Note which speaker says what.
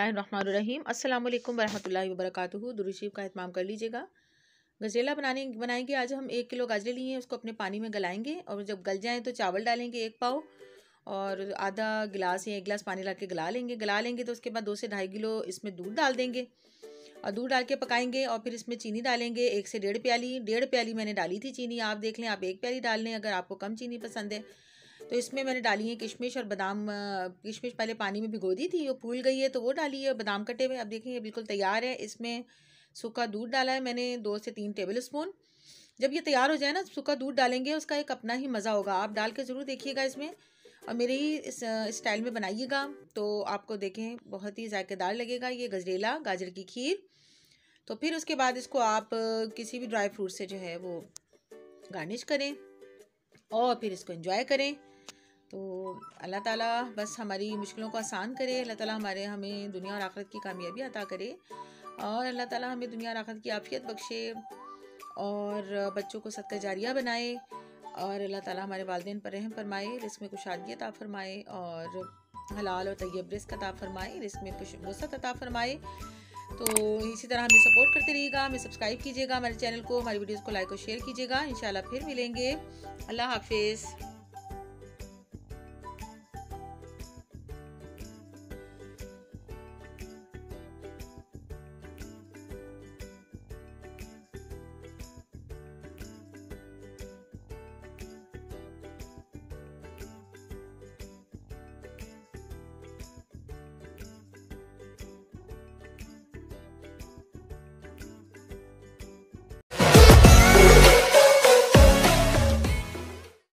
Speaker 1: बिस्मिल्लाहिर्रहमानिर्रहीम अस्सलाम वालेकुम वरहमतुल्लाहि वबरकातुहू। दुरूद शरीफ का एहतमाम कर लीजिएगा। गजरेला बनाएंगे। आज हम 1 किलो गाजरे लिए हैं, उसको अपने पानी में गलाएंगे और जब गल जाएँ तो चावल डालेंगे 1 पाव और आधा गिलास या 1 गिलास पानी डाल के गला लेंगे तो उसके बाद 2 से 2.5 किलो इसमें दूध डाल देंगे और दूध डाल के पकाएंगे और फिर इसमें चीनी डालेंगे 1 से 1.5 प्याली मैंने डाली थी चीनी। आप देख लें, आप 1 प्याली डाल लें अगर आपको कम चीनी पसंद है। तो इसमें मैंने डाली है किशमिश और बादाम। किशमिश पहले पानी में भिगो दी थी, वो फूल गई है तो वो डाली है, बादाम कटे हुए। अब देखें ये बिल्कुल तैयार है। इसमें सूखा दूध डाला है मैंने 2 से 3 टेबल स्पून। जब ये तैयार हो जाए ना, सूखा दूध डालेंगे, उसका एक अपना ही मज़ा होगा। आप डाल के ज़रूर देखिएगा इसमें और मेरे ही इस स्टाइल में बनाइएगा तो आपको देखें बहुत ही जायकेदार लगेगा ये गजरेला गाजर की खीर। तो फिर उसके बाद इसको आप किसी भी ड्राई फ्रूट से जो है वो गार्निश करें और फिर इसको एंजॉय करें। तो अल्लाह ताला बस हमारी मुश्किलों को आसान करे। अल्लाह ताला हमें दुनिया और आखिरत की कामयाबी अता करे और अल्लाह ताला हमें दुनिया और आखिरत की आफियत बख्शे और बच्चों को सदका जारिया बनाए और अल्लाह ताला हमारे वालिदैन पर रहम फरमाए, रिस्क में कुशादगी अता फरमाए और हलाल और तैयब रिस्क अता फरमाए, रिस्क में वसअत अता फरमाए। तो इसी तरह हमें सपोर्ट करते रहिएगा, हमें सब्सक्राइब कीजिएगा हमारे चैनल को, हमारी वीडियोज़ को लाइक और शेयर कीजिएगा। इंशाल्लाह फिर मिलेंगे। अल्लाह हाफिज़।